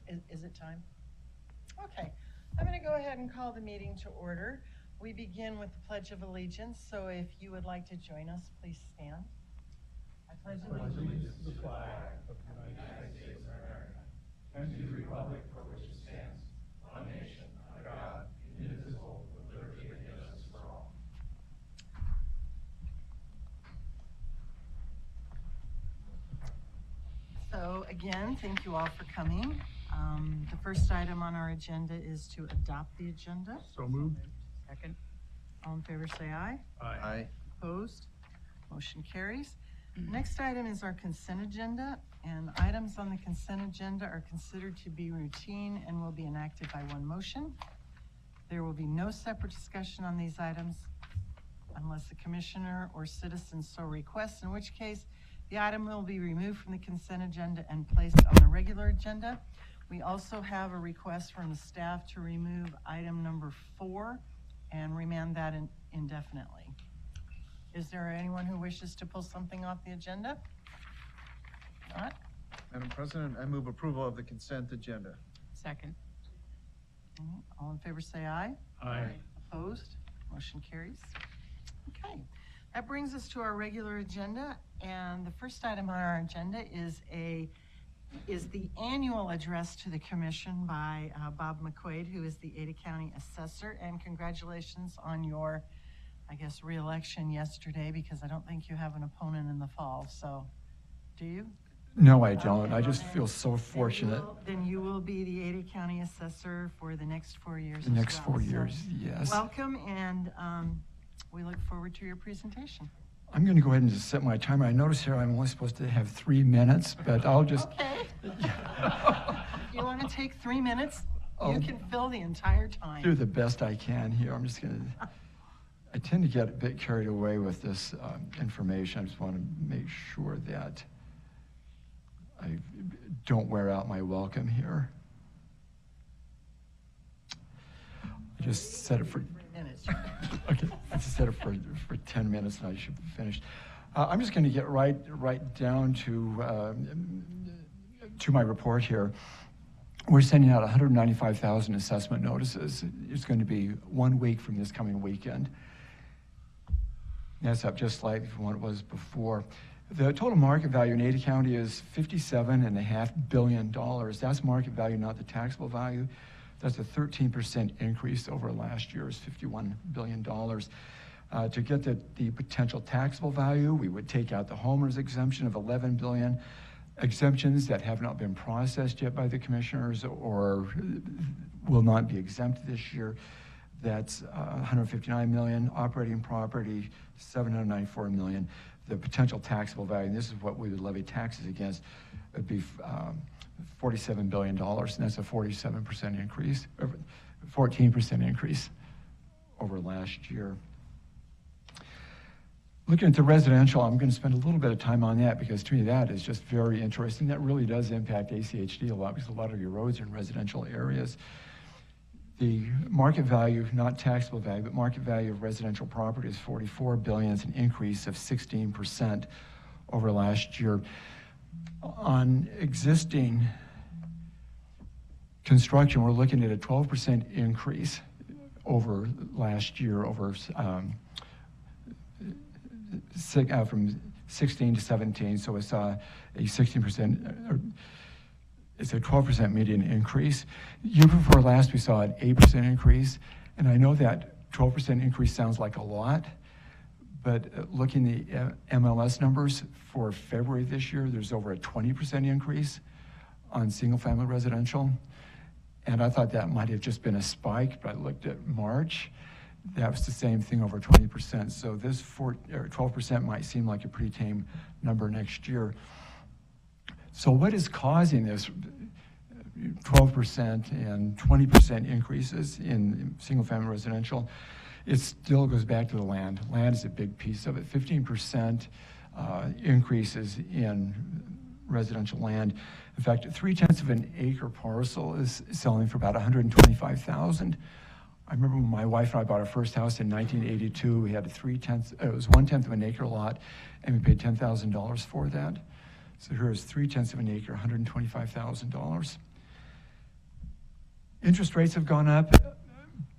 Is it time? Okay, I'm going to go ahead and call the meeting to order. We begin with the Pledge of Allegiance, so if you would like to join us, please stand. I pledge allegiance to the flag of the United States of America and to the republic for which it stands, one nation, under God, indivisible, with liberty and justice for all. So again, thank you all for coming. The first item on our agenda is to adopt the agenda. So moved. Second. All in favor say aye. Aye. Opposed? Motion carries. Next item is our consent agenda, and items on the consent agenda are considered to be routine and will be enacted by one motion. There will be no separate discussion on these items unless the commissioner or citizen so requests, in which case the item will be removed from the consent agenda and placed on the regular agenda. We also have a request from the staff to remove item number 4 and remand that indefinitely. Is there anyone who wishes to pull something off the agenda? Not? Madam President, I move approval of the consent agenda. Second. All in favor say aye. Aye. Opposed? Motion carries. Okay, that brings us to our regular agenda, and the first item on our agenda is the annual address to the commission by Bob McQuaid, who is the Ada County Assessor, and congratulations on your, I guess, re-election yesterday, because I don't think you have an opponent in the fall, so do you? No, I don't. I just feel so fortunate. Then you will be the Ada County Assessor for the next 4 years. The next 4 years, yes. Welcome, and we look forward to your presentation. I'm going to go ahead and just set my timer. I notice here I'm only supposed to have 3 minutes, but I'll just... Okay. If you want to take 3 minutes, you can fill the entire time. Do the best I can here. I'm just going to... I tend to get a bit carried away with this information. I just want to make sure that I don't wear out my welcome here. I just set it for... 3 minutes. Okay, I just set it for 10 minutes and I should be finished. I'm just going to get right down to my report here. We're sending out 195,000 assessment notices. It's going to be 1 week from this coming weekend. That's up just slightly from what it was before. The total market value in Ada County is $57.5 billion. That's market value, not the taxable value. That's a 13% increase over last year's $51 billion. To get the potential taxable value, we would take out the homeowner's exemption of $11 billion, exemptions that have not been processed yet by the commissioners or will not be exempt this year. That's $159 million, operating property, $794 million. The potential taxable value, and this is what we would levy taxes against, would be $47 billion, and that's a 47% increase, 14% increase over last year. Looking at the residential, I'm going to spend a little bit of time on that because to me that is just very interesting. That really does impact ACHD a lot because a lot of your roads are in residential areas. The market value, not taxable value, but market value of residential property is $44 billion. It's an increase of 16% over last year. On existing construction, we're looking at a 12% increase over last year, from 16 to 17. So it's a 16%. It's a 12% median increase. Year before last, we saw an 8% increase, and I know that 12% increase sounds like a lot, but looking at the MLS numbers for February this year, there's over a 20% increase on single-family residential, and I thought that might have just been a spike, but I looked at March, that was the same thing, over 20%. So this 12% might seem like a pretty tame number next year. So what is causing this 12% and 20% increases in single-family residential? It still goes back to the land. Land is a big piece of it. 15% increases in residential land. In fact, 0.3 of an acre parcel is selling for about $125,000. I remember when my wife and I bought our first house in 1982, we had it was 1/10 of an acre lot, and we paid $10,000 for that. So here is 0.3 of an acre, $125,000. Interest rates have gone up,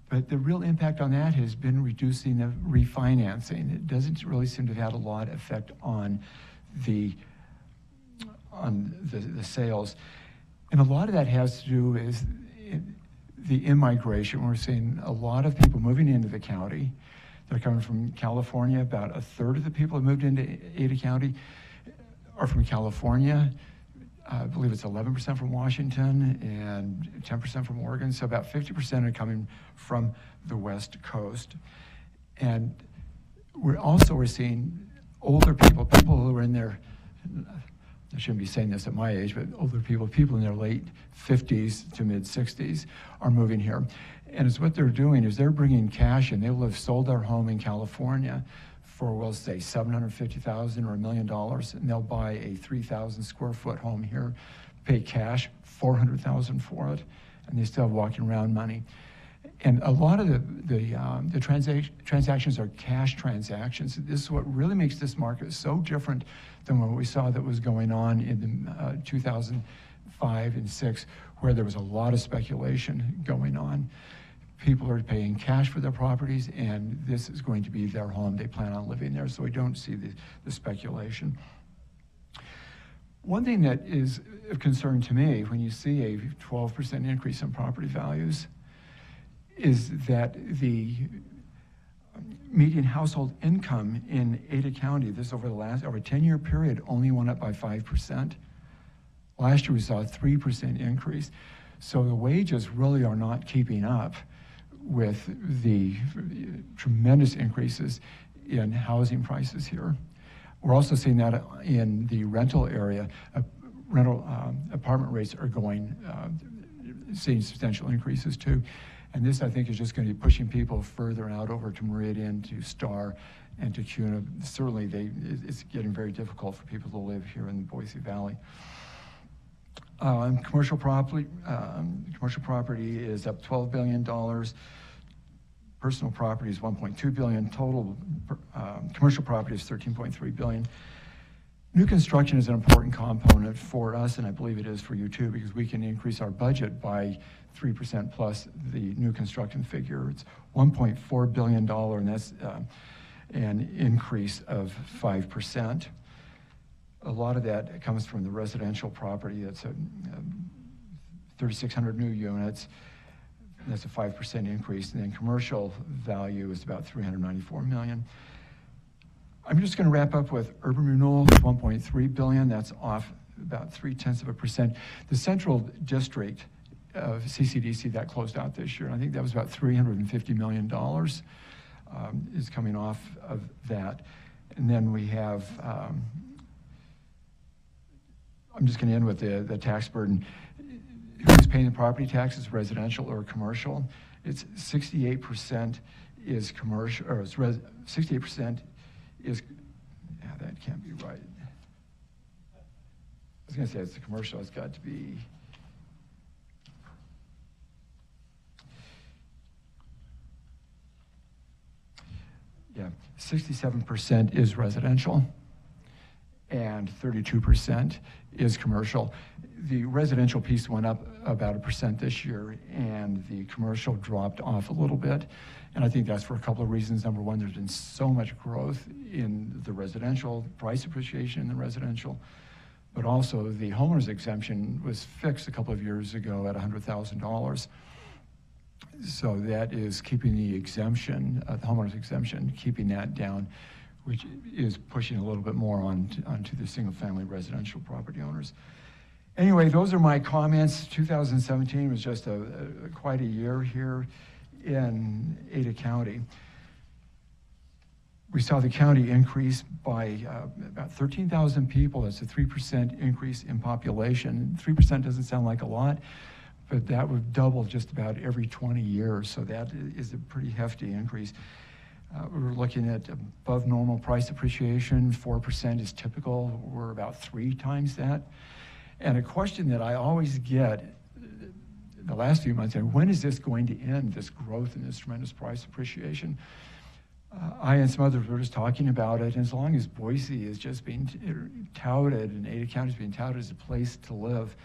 but the real impact on that has been reducing the refinancing. It doesn't really seem to have had a lot of effect on the sales. And a lot of that has to do with the in-migration. We're seeing a lot of people moving into the county. They're coming from California. About a third of the people who moved into Ada County are from California. I believe it's 11% from Washington and 10% from Oregon. So about 50% are coming from the West Coast. And we're seeing older people who are in their, I shouldn't be saying this at my age, but older people in their late 50s to mid 60s are moving here. And it's what they're doing is they're bringing cash in. They will have sold their home in California for, we'll say, $750,000 or $1 million, and they'll buy a 3,000 square foot home here, pay cash, $400,000 for it, and they still have walking around money. And a lot of the transactions are cash transactions. This is what really makes this market so different than what we saw that was going on in 2005 and 6, where there was a lot of speculation going on. People are paying cash for their properties, and this is going to be their home. They plan on living there, so we don't see the speculation. One thing that is of concern to me when you see a 12% increase in property values is that the median household income in Ada County, this over a 10-year period, only went up by 5%. Last year we saw a 3% increase. So the wages really are not keeping up with the tremendous increases in housing prices here. We're also seeing that in the rental area. Rental apartment rates are seeing substantial increases too. And this, I think, is just going to be pushing people further out over to Meridian, to Star, and to Kuna. Certainly, it's getting very difficult for people to live here in the Boise Valley. Commercial property is up $12 billion. Personal property is $1.2 billion. Total commercial property is $13.3 billion. New construction is an important component for us, and I believe it is for you too, because we can increase our budget by 3% plus the new construction figure. It's $1.4 billion, and that's an increase of 5%. A lot of that comes from the residential property. That's 3,600 new units. That's a 5% increase. And then commercial value is about $394 million. I'm just going to wrap up with urban renewal, $1.3 billion. That's off about 0.3%. The central district of CCDC, that closed out this year. And I think that was about $350 million is coming off of that. And then we have, I'm just going to end with the tax burden. Who's paying the property taxes, residential or commercial? It's 68% is commercial, or it's 68% is, yeah, that can't be right. I was going to say it's the commercial, it's got to be, yeah, 67% is residential and 32% is commercial. The residential piece went up about 1% this year, and the commercial dropped off a little bit. And I think that's for a couple of reasons. Number one, there's been so much growth in the residential, price appreciation in the residential, but also the homeowner's exemption was fixed a couple of years ago at $100,000. So that is keeping the exemption, the homeowner's exemption, keeping that down, which is pushing a little bit more onto the single-family residential property owners. Anyway, those are my comments. 2017 was just quite a year here in Ada County. We saw the county increase by about 13,000 people. That's a 3% increase in population. 3% doesn't sound like a lot, but that would double just about every 20 years. So that is a pretty hefty increase. We're looking at above normal price appreciation. 4% is typical. We're about 3 times that. And a question that I always get the last few months, and when is this going to end, this growth and this tremendous price appreciation? I and some others were just talking about it, and as long as Boise is just being touted, and Ada County is being touted as a place to live,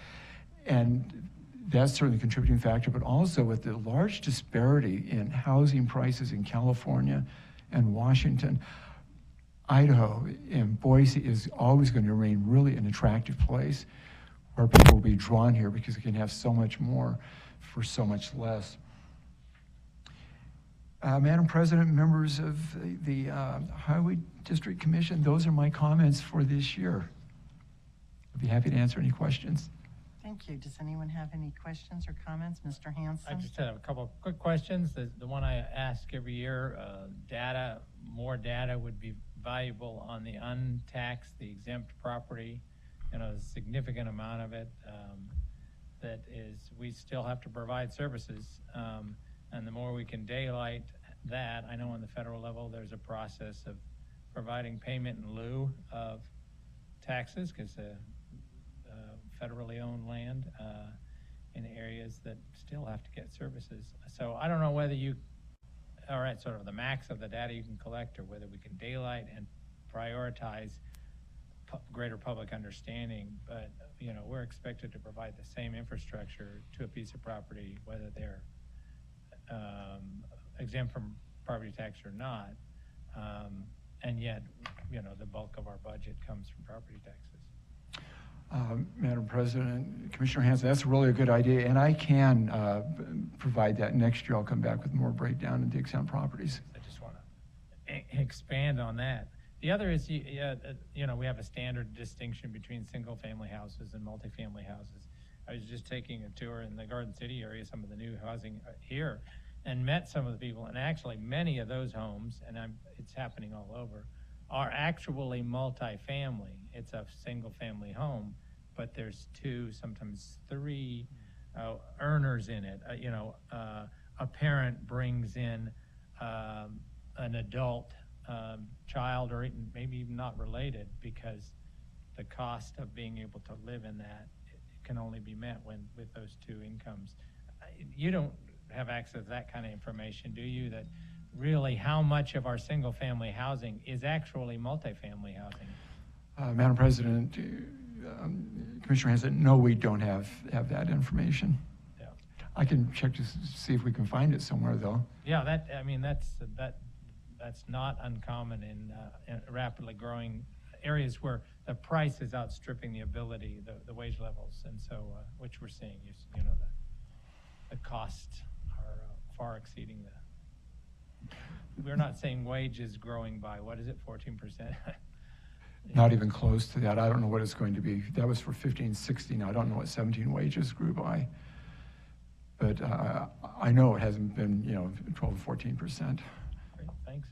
and that's certainly a contributing factor, but also with the large disparity in housing prices in California and Washington, Idaho and Boise is always going to remain really an attractive place where people will be drawn here because they can have so much more for so much less. Madam President, members of the Highway District Commission, those are my comments for this year. I'd be happy to answer any questions. Thank you. Does anyone have any questions or comments? Mr. Hanson? I just have a couple of quick questions. The one I ask every year, more data would be valuable on the untaxed, the exempt property. You know, a significant amount of it that is, we still have to provide services. And the more we can daylight that, I know on the federal level, there's a process of providing payment in lieu of taxes, because federally owned land in areas that still have to get services. So I don't know whether you are at sort of the max of the data you can collect, or whether we can daylight and prioritize greater public understanding. But you know, we're expected to provide the same infrastructure to a piece of property, whether they're exempt from property tax or not, and yet, you know, the bulk of our budget comes from property taxes. Madam President, Commissioner Hanson, that's really a good idea, and I can provide that next year. I'll come back with more breakdown of the exempt properties. I just want to expand on that. The other is, you know, we have a standard distinction between single-family houses and multifamily houses. I was just taking a tour in the Garden City area, some of the new housing here, and met some of the people, and actually many of those homes, and it's happening all over, are actually multifamily. It's a single-family home, but there's two, sometimes three earners in it. You know, a parent brings in an adult child, or maybe even not related, because the cost of being able to live in that can only be met with those two incomes. You don't have access to that kind of information, do you? That really how much of our single-family housing is actually multifamily housing? Madam President, Commissioner Hanson, no, we don't have that information. Yeah. I can check to see if we can find it somewhere, though. Yeah, that's not uncommon in rapidly growing areas where the price is outstripping the ability, the wage levels, and so which we're seeing. You know, the costs are far exceeding that. We're not saying wages growing by, what is it, 14%? Not even close to that. I don't know what it's going to be. That was for 15, 16. I don't know what 17 wages grew by. But I know it hasn't been, you know, 12 or 14%. Great, thanks.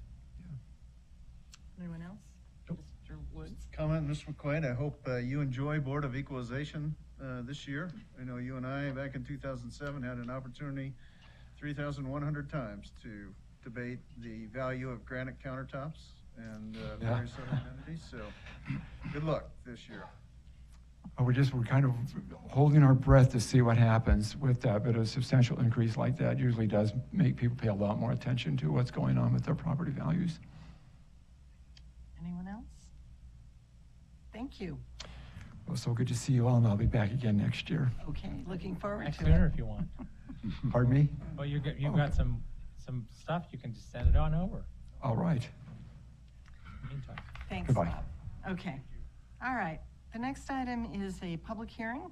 Anyone else? Nope. Mr. Woods? Comment, Mr. McQuaid, I hope you enjoy Board of Equalization this year. I know you and I, back in 2007, had an opportunity 3,100 times to debate the value of granite countertops and various other amenities, so good luck this year. We're kind of holding our breath to see what happens with that, but a substantial increase like that usually does make people pay a lot more attention to what's going on with their property values. Anyone else? Thank you. Well, so good to see you all, and I'll be back again next year. Okay, looking forward Next to dinner it. if you want. Pardon me? Well, you've got some stuff, you can just send it on over. All right. In the meantime. Thanks, Goodbye. Bob. Okay. All right. The next item is a public hearing.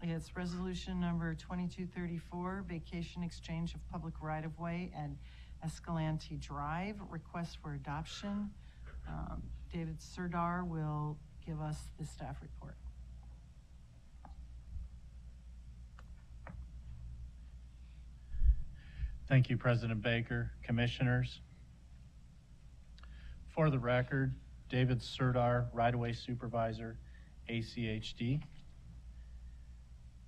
It's resolution number 2234, vacation exchange of public right-of-way at Escalante Drive, request for adoption. David Serdar will give us the staff report. Thank you, President Baker, Commissioners. For the record, David Serdar, Right-of-Way Supervisor, ACHD.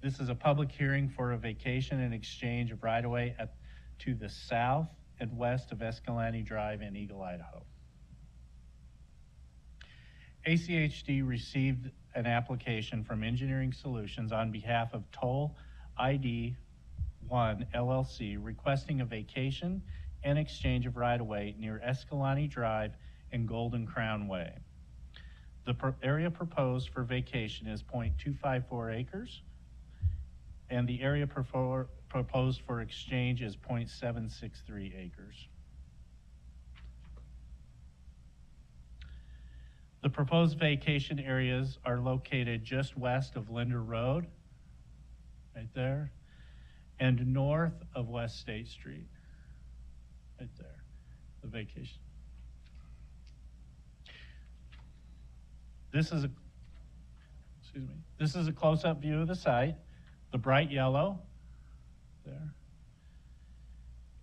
This is a public hearing for a vacation and exchange of right-of-way to the south and west of Escalante Drive in Eagle, Idaho. ACHD received an application from Engineering Solutions on behalf of Toll ID 1 LLC requesting a vacation and exchange of right-of-way near Escalante Drive and Golden Crown Way. The area proposed for vacation is 0.254 acres and the area proposed for exchange is 0.763 acres. The proposed vacation areas are located just west of Linder Road, right there, and north of West State Street, right there, the vacation. This is a close-up view of the site. The bright yellow there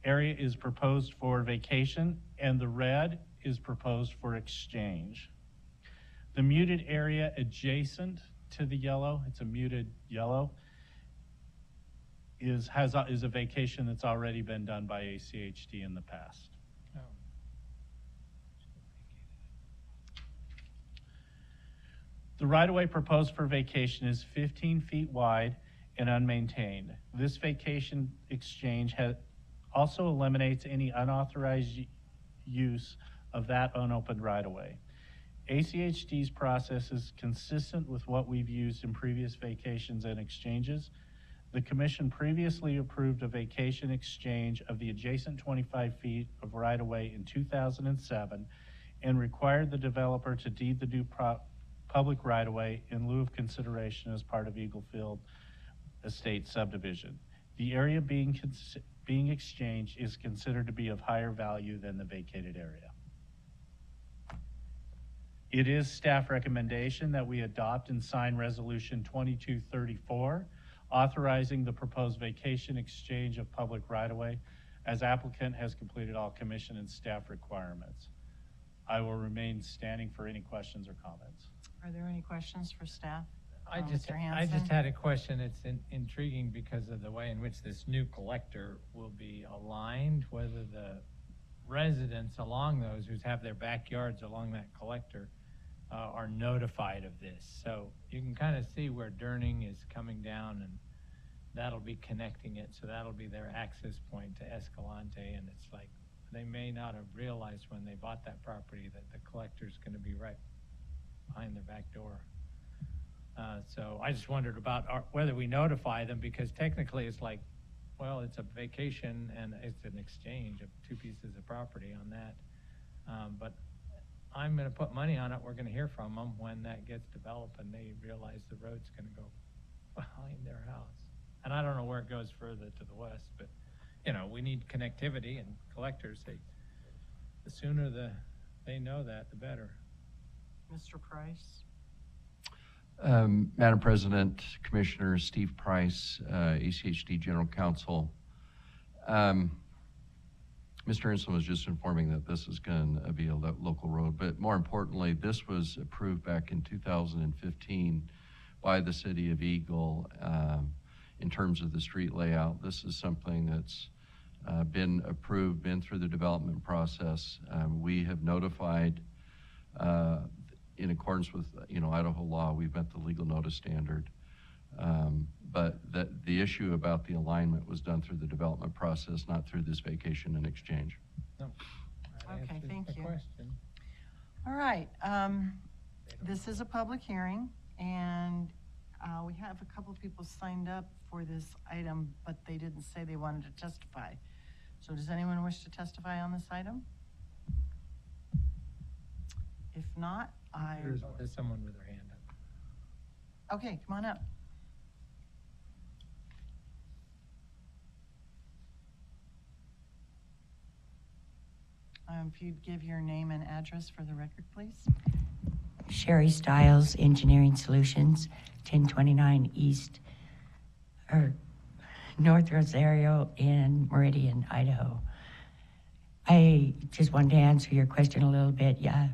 area is proposed for vacation, and the red is proposed for exchange. The muted area adjacent to the yellow, it's a muted yellow, is a vacation that's already been done by ACHD in the past. Oh. The right-of-way proposed for vacation is 15 feet wide and unmaintained. This vacation exchange also eliminates any unauthorized use of that unopened right-of-way. ACHD's process is consistent with what we've used in previous vacations and exchanges. The commission previously approved a vacation exchange of the adjacent 25 feet of right-of-way in 2007 and required the developer to deed the new public right-of-way in lieu of consideration as part of Eagle Field Estate subdivision. The area being exchanged is considered to be of higher value than the vacated area. It is staff recommendation that we adopt and sign Resolution 2234, authorizing the proposed vacation exchange of public right-of-way as applicant has completed all commission and staff requirements. I will remain standing for any questions or comments. Are there any questions for staff? I Mr. just Hanson? had a question. It's intriguing because of the way in which this new collector will be aligned, whether the residents along those who have their backyards along that collector are notified of this. So you can kind of see where Durning is coming down, and that'll be connecting it. So that'll be their access point to Escalante. And it's like, they may not have realized when they bought that property that the collector's going to be right behind their back door. So I just wondered about whether we notify them, because technically it's like, well, it's a vacation and it's an exchange of two pieces of property on that. But I'm going to put money on it. We're going to hear from them when that gets developed and they realize the road's going to go behind their house. And I don't know where it goes further to the west, but you know, we need connectivity, and collectors, the sooner they know that, the better. Mr. Price? Madam President, Commissioner Steve Price, ACHD General Counsel. Mr. Inslee was just informing that this is going to be a local road, but more importantly, this was approved back in 2015 by the City of Eagle in terms of the street layout. This is something that's been approved, been through the development process. We have notified in accordance with Idaho law, we've met the legal notice standard. But the issue about the alignment was done through the development process, not through this vacation and exchange. No. That Okay, answers thank the you. question. All right, this is a public hearing, and we have a couple people signed up for this item, but they didn't say they wanted to testify. So does anyone wish to testify on this item? If not, There's someone with their hand up. okay, come on up. If you'd give your name and address for the record, please. Sherry Stiles, Engineering Solutions, 1029 East, or North Rosario in Meridian, Idaho. I just wanted to answer your question a little bit. Yeah,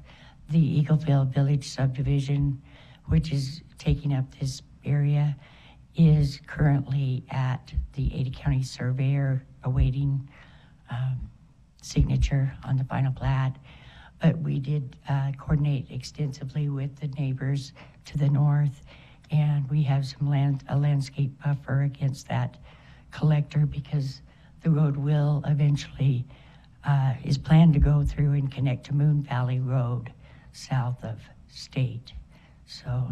the Eagleville Village subdivision, which is taking up this area, is currently at the Ada County Surveyor awaiting signature on the final plat. But we did coordinate extensively with the neighbors to the north, and we have a landscape buffer against that collector, because the road will eventually is planned to go through and connect to Moon Valley Road south of State. So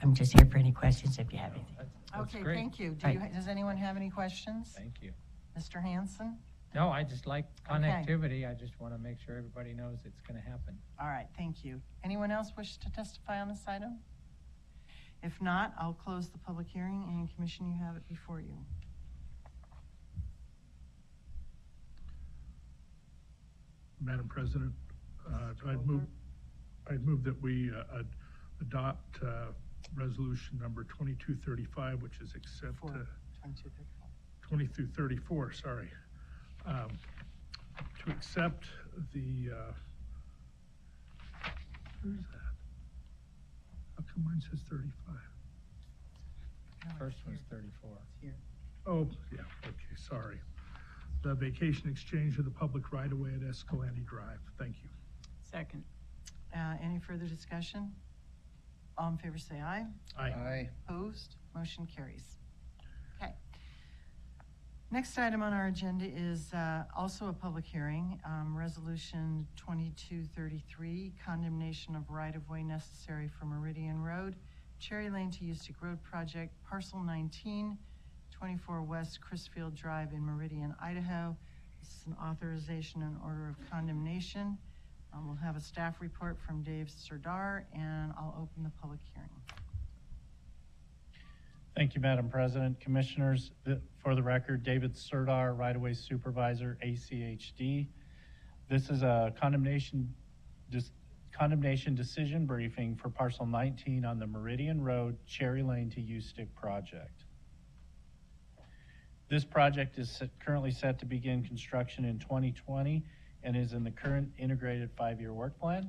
I'm just here for any questions if you have anything. That's Okay, great. thank you. Thank- Does anyone have any questions? Thank you. Mr. Hanson? No, I just like Okay. connectivity. I just want to make sure everybody knows it's going to happen. All right, thank you. Anyone else wish to testify on this item? If not, I'll close the public hearing, and Commission, you have it before you. Madam President, I'd move that we adopt resolution number 2235, which is accept, Four. 2234. 20 through 34, sorry. To accept the, where's that? How come mine says 35? No, First it's one's here. 34. It's here. Oh, yeah, okay, sorry. The vacation exchange of the public right-of-way at Escalante Drive. Thank you. Second. Any further discussion? All in favor say aye. Aye. Opposed? Motion carries. Okay. Next item on our agenda is also a public hearing, Resolution 2233, condemnation of right-of-way necessary for Meridian Road, Cherry Lane to Ustick Road Project, Parcel 19, 24 West Chrisfield Drive in Meridian, Idaho. This is an authorization and order of condemnation. We'll have a staff report from Dave Serdar, and I'll open the public hearing. Thank you, Madam President. Commissioners, for the record, David Serdar, right-of-way supervisor, ACHD. This is a condemnation decision briefing for parcel 19 on the Meridian Road, Cherry Lane to Ustick project. This project is currently set to begin construction in 2020 and is in the current integrated 5-year work plan.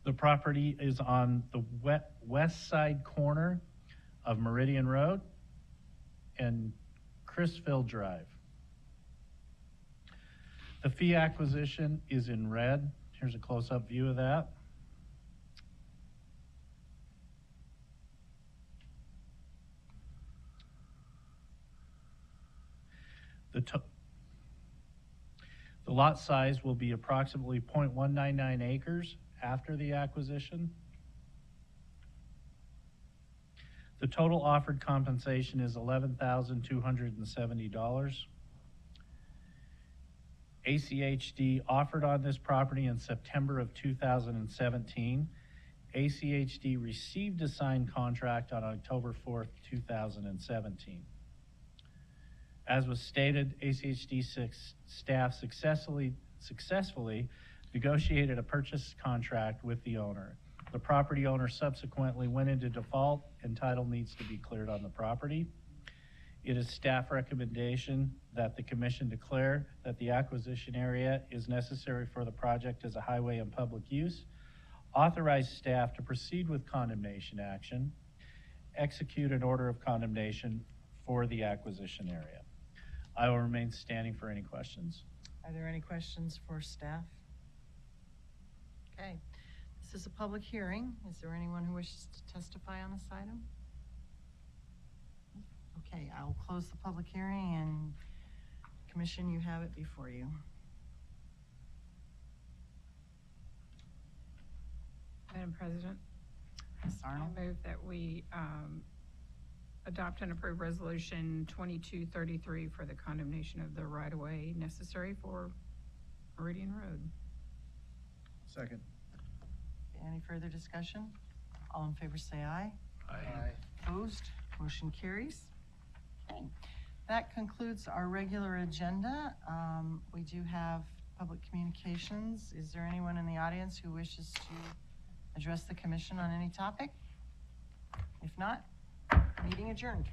The property is on the west side corner of Meridian Road and Chrisfield Drive. The fee acquisition is in red. Here's a close-up view of that. The lot size will be approximately 0.199 acres after the acquisition. The total offered compensation is $11,270. ACHD offered on this property in September of 2017. ACHD received a signed contract on October 4th, 2017. As was stated, ACHD staff successfully negotiated a purchase contract with the owner. The property owner subsequently went into default and title needs to be cleared on the property. It is staff recommendation that the commission declare that the acquisition area is necessary for the project as a highway and public use, authorize staff to proceed with condemnation action, execute an order of condemnation for the acquisition area. I will remain standing for any questions. Are there any questions for staff? Okay, this is a public hearing. Is there anyone who wishes to testify on this item? Okay, I'll close the public hearing, and Commission, you have it before you. Madam President, Ms. Arnold? I move that we adopt and approve resolution 2233 for the condemnation of the right-of-way necessary for Meridian Road. Second. Any further discussion? All in favor say aye. Aye. Opposed? Motion carries. Okay. That concludes our regular agenda. We do have public communications. Is there anyone in the audience who wishes to address the commission on any topic? If not, meeting adjourned.